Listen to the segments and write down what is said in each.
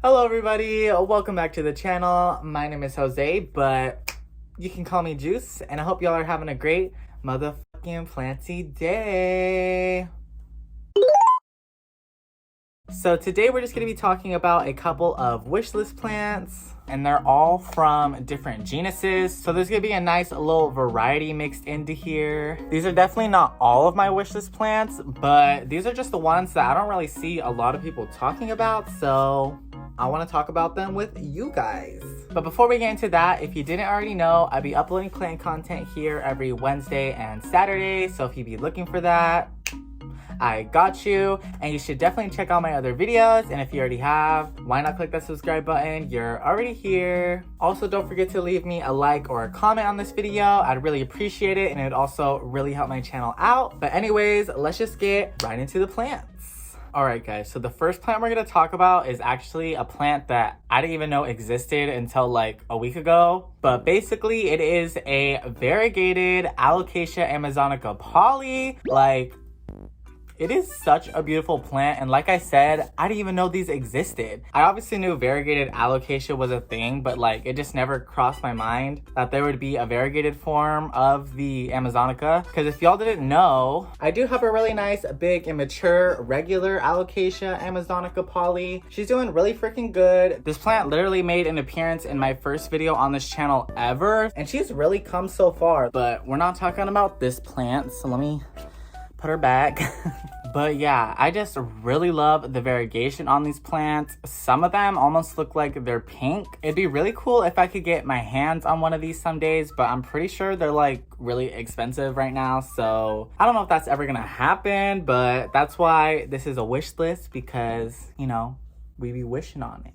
Hello everybody, welcome back to the channel. My name is Jose, but you can call me Juice, and I hope y'all are having a great motherfucking planty day. So today we're just going to be talking about a couple of wish list plants, and they're all from different genuses. So there's going to be a nice little variety mixed into here. These are definitely not all of my wish list plants, but these are just the ones that I don't really see a lot of people talking about. So I want to talk about them with you guys. But before we get into that, if you didn't already know, I'll be uploading plant content here every Wednesday and Saturday. So if you'd be looking for that, I got you, and you should definitely check out my other videos. And if you already have, why not click that subscribe button? You're already here. Also, don't forget to leave me a like or a comment on this video. I'd really appreciate it, and it would also really help my channel out. But anyways, let's just get right into the plants. Alright guys, so the first plant we're going to talk about is actually a plant that I didn't even know existed until like a week ago. But basically it is a variegated Alocasia amazonica poly. It is such a beautiful plant, and like I said, I didn't even know these existed. I obviously knew variegated alocasia was a thing, but like it just never crossed my mind that there would be a variegated form of the amazonica. Because if y'all didn't know, I do have a really nice, big, and mature regular Alocasia amazonica poly. She's doing really freaking good. This plant literally made an appearance in my first video on this channel ever, and she's really come so far. But we're not talking about this plant, so let me put her back. But yeah, I just really love the variegation on these plants. Some of them almost look like they're pink. It'd be really cool if I could get my hands on one of these some days, but I'm pretty sure they're like really expensive right now. So I don't know if that's ever gonna happen, but that's why this is a wish list, because, you know, we be wishing on it.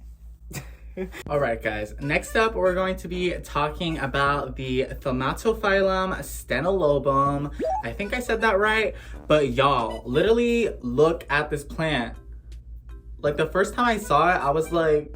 Alright guys, next up we're going to be talking about the thaumatophyllum stenolobum. I think I said that right, but y'all, literally look at this plant. Like the first time I saw it, I was like,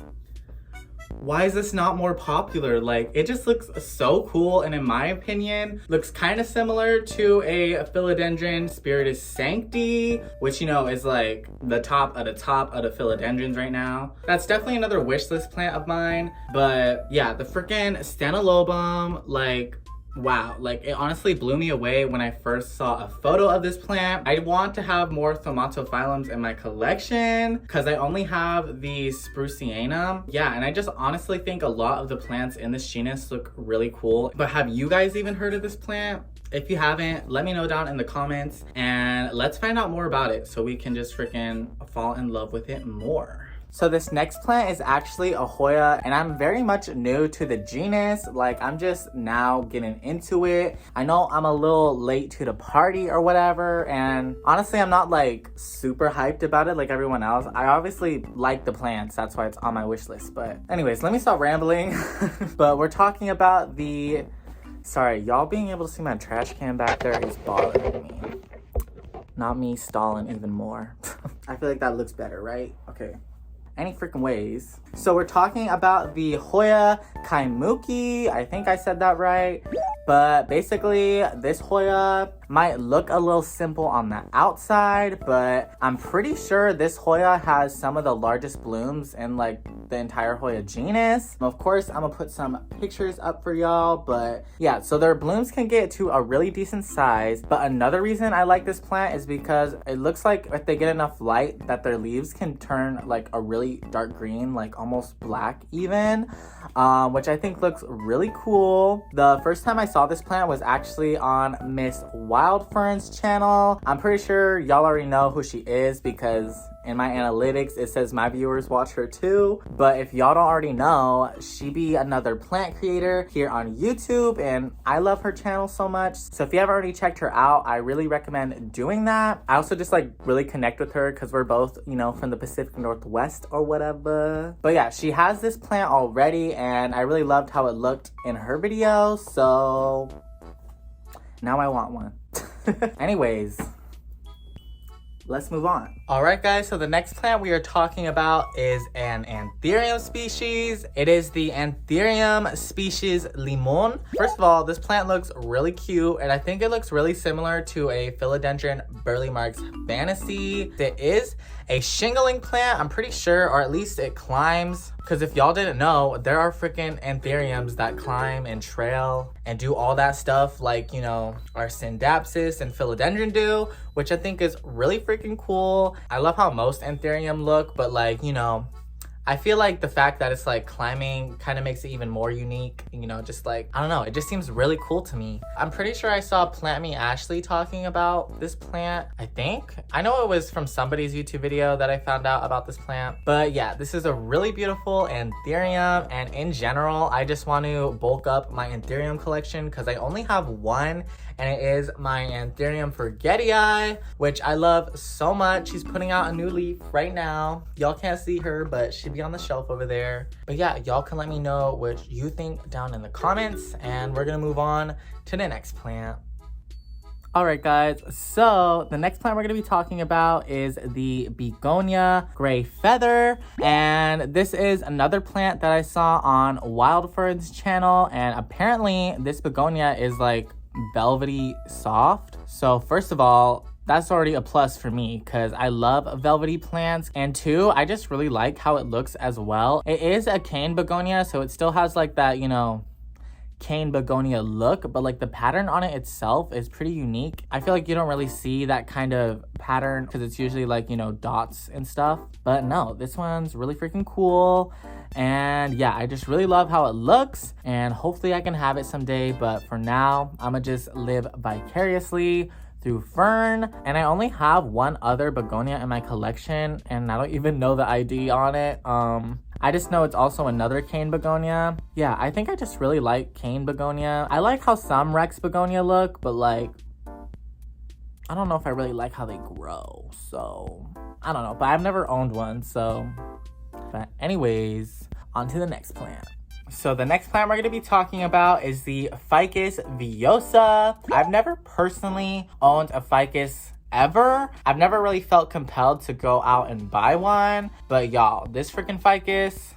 why is this not more popular? Like, it just looks so cool, and in my opinion, looks kind of similar to a philodendron spiritus sancti, which, you know, is like the top of the philodendrons right now. That's definitely another wish list plant of mine. But yeah, the freaking stenolobum, like, wow, like it honestly blew me away when I first saw a photo of this plant. I want to have more thaumatophyllums in my collection because I only have the sprucianum. Yeah, and I just honestly think a lot of the plants in this genus look really cool. But have you guys even heard of this plant? If you haven't, let me know down in the comments, and let's find out more about it so we can just freaking fall in love with it more. So this next plant is actually a hoya, and I'm very much new to the genus. Like, I'm just now getting into it. I know I'm a little late to the party or whatever, and honestly, I'm not like super hyped about it like everyone else. I obviously like the plants, that's why it's on my wish list. But anyways, let me stop rambling. But we're talking about the... Sorry, y'all being able to see my trash can back there is bothering me. Not me stalling even more. I feel like that looks better, right? Okay. Any freaking ways. So we're talking about the Hoya kaimuki. I think I said that right. But basically, this Hoya might look a little simple on the outside, but I'm pretty sure this Hoya has some of the largest blooms in like the entire Hoya genus. Of course, I'm gonna put some pictures up for y'all, but yeah, so their blooms can get to a really decent size. But another reason I like this plant is because it looks like if they get enough light that their leaves can turn like a really dark green, like almost black even, which I think looks really cool. The first time I saw this plant was actually on Miss Wildfern's channel. I'm pretty sure y'all already know who she is because in my analytics it says my viewers watch her too. But if y'all don't already know, she be another plant creator here on YouTube, and I love her channel so much. So if you haven't already checked her out, I really recommend doing that. I also just like really connect with her because we're both, you know, from the Pacific Northwest or whatever. But yeah, she has this plant already, and I really loved how it looked in her video, so now I want one. Anyways, let's move on. All right, guys, so the next plant we are talking about is an anthurium species. It is the anthurium species limón. First of all, this plant looks really cute, and I think it looks really similar to a philodendron burley marks fantasy. It is a shingling plant, I'm pretty sure, or at least it climbs. Because if y'all didn't know, there are freaking anthuriums that climb and trail and do all that stuff like, you know, our syndapsis and philodendron do, which I think is really freaking cool. I love how most anthurium look, but like, you know, I feel like the fact that it's like climbing kind of makes it even more unique, you know, just like, I don't know, it just seems really cool to me. I'm pretty sure I saw Plant Me Ashley talking about this plant, I think. I know it was from somebody's YouTube video that I found out about this plant. But yeah, this is a really beautiful anthurium, and in general, I just want to bulk up my anthurium collection because I only have one, and it is my Anthurium forgetii, which I love so much. She's putting out a new leaf right now. Y'all can't see her, but she'd be on the shelf over there. But yeah, y'all can let me know what you think down in the comments, and we're gonna move on to the next plant. Alright guys, so the next plant we're going to be talking about is the begonia gray feather, and this is another plant that I saw on Wildford's channel, and apparently this begonia is like velvety soft. So first of all, that's already a plus for me because I love velvety plants, and two, I just really like how it looks as well. It is a cane begonia, so it still has like that, you know, cane begonia look, but like the pattern on it itself is pretty unique. I feel like you don't really see that kind of pattern because it's usually like, you know, dots and stuff, but no, this one's really freaking cool. And yeah, I just really love how it looks, and hopefully I can have it someday, but for now I'm gonna just live vicariously through Fern. And I only have one other begonia in my collection, and I don't even know the ID on it. I just know it's also another cane begonia. Yeah, I think I just really like cane begonia. I like how some Rex begonia look, but like, I don't know if I really like how they grow. So, I don't know, but I've never owned one, so. But anyways, on to the next plant. So the next plant we're going to be talking about is the ficus villosa. I've never personally owned a ficus ever. I've never really felt compelled to go out and buy one, but y'all, this freaking ficus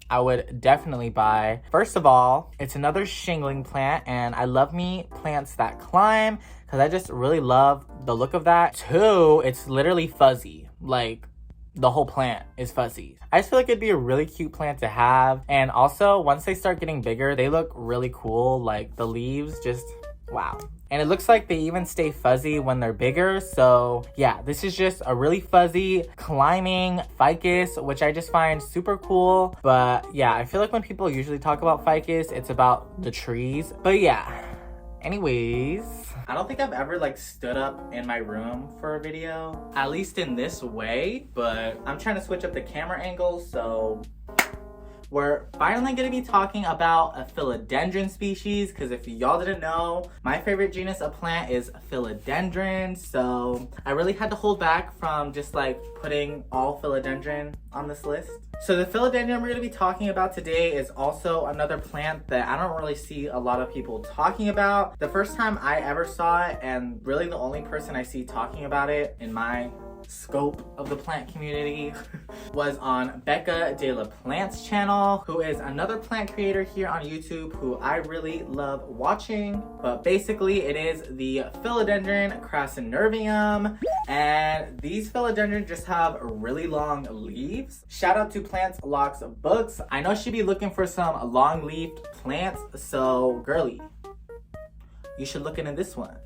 I would definitely buy. First of all, it's another shingling plant, and I love me plants that climb because I just really love the look of that. Two, it's literally fuzzy. Like, the whole plant is fuzzy. I just feel like it'd be a really cute plant to have. And also, once they start getting bigger, they look really cool. Like, the leaves just, wow. And it looks like they even stay fuzzy when they're bigger. So yeah, this is just a really fuzzy climbing ficus, which I just find super cool. But yeah, I feel like when people usually talk about ficus, it's about the trees. But yeah, anyways, I don't think I've ever like stood up in my room for a video, at least in this way, but I'm trying to switch up the camera angle. So we're finally going to be talking about a philodendron species, because if y'all didn't know, my favorite genus of plant is philodendron, so I really had to hold back from just like putting all philodendron on this list. So the philodendron we're going to be talking about today is also another plant that I don't really see a lot of people talking about. The first time I ever saw it, and really the only person I see talking about it in my scope of the plant community was on Becca de la Plant's channel, who is another plant creator here on YouTube who I really love watching. But basically it is the philodendron crassinervium, and these philodendron just have really long leaves. Shout out to Plants Locks Books. I know she'd be looking for some long leafed plants, so girly, you should look into this one.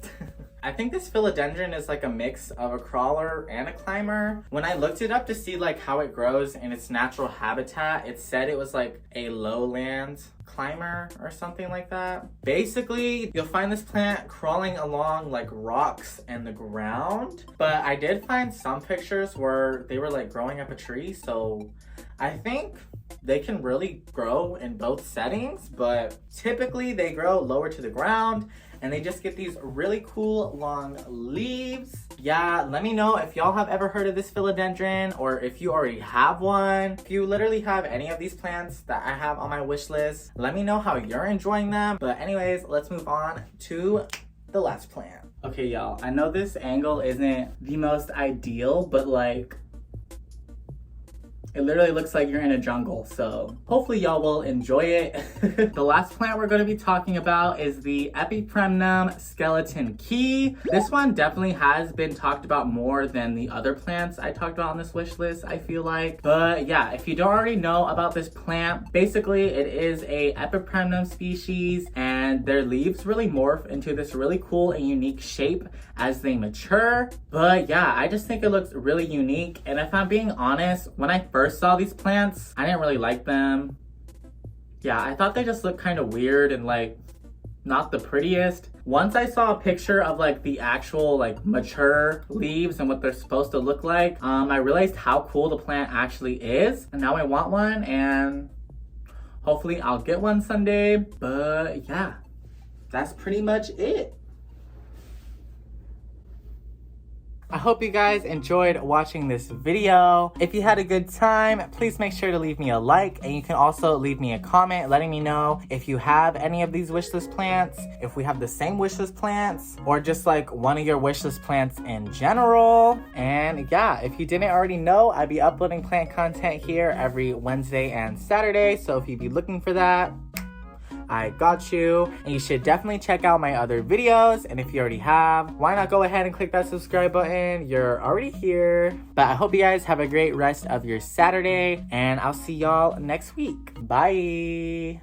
I think this philodendron is like a mix of a crawler and a climber. When I looked it up to see like how it grows in its natural habitat, it said it was like a lowland climber or something like that. Basically, you'll find this plant crawling along like rocks and the ground, but I did find some pictures where they were like growing up a tree, so I think they can really grow in both settings, but typically they grow lower to the ground, and they just get these really cool long leaves. Yeah, let me know if y'all have ever heard of this philodendron, or if you already have one. If you literally have any of these plants that I have on my wish list, let me know how you're enjoying them. But anyways, let's move on to the last plant. Okay, y'all, I know this angle isn't the most ideal, but like, It literally looks like you're in a jungle, so hopefully y'all will enjoy it. The last plant we're going to be talking about is the epipremnum skeleton key. This one definitely has been talked about more than the other plants I talked about on this wish list, I feel like. But yeah, if you don't already know about this plant, basically it is a epipremnum species, and their leaves really morph into this really cool and unique shape as they mature. But yeah, I just think it looks really unique, and if I'm being honest, when I first saw these plants, I didn't really like them. Yeah, I thought they just looked kind of weird and like not the prettiest. Once I saw a picture of like the actual like mature leaves and what they're supposed to look like, I realized how cool the plant actually is, and now I want one, and hopefully I'll get one someday. But yeah, that's pretty much it. I hope you guys enjoyed watching this video. If you had a good time, please make sure to leave me a like, and you can also leave me a comment letting me know if you have any of these wishlist plants, if we have the same wishlist plants, or just like one of your wishlist plants in general. And yeah, if you didn't already know, I'd be uploading plant content here every Wednesday and Saturday, so if you'd be looking for that, I got you. And you should definitely check out my other videos, and if you already have, why not go ahead and click that subscribe button? You're already here. But I hope you guys have a great rest of your Saturday, and I'll see y'all next week. Bye.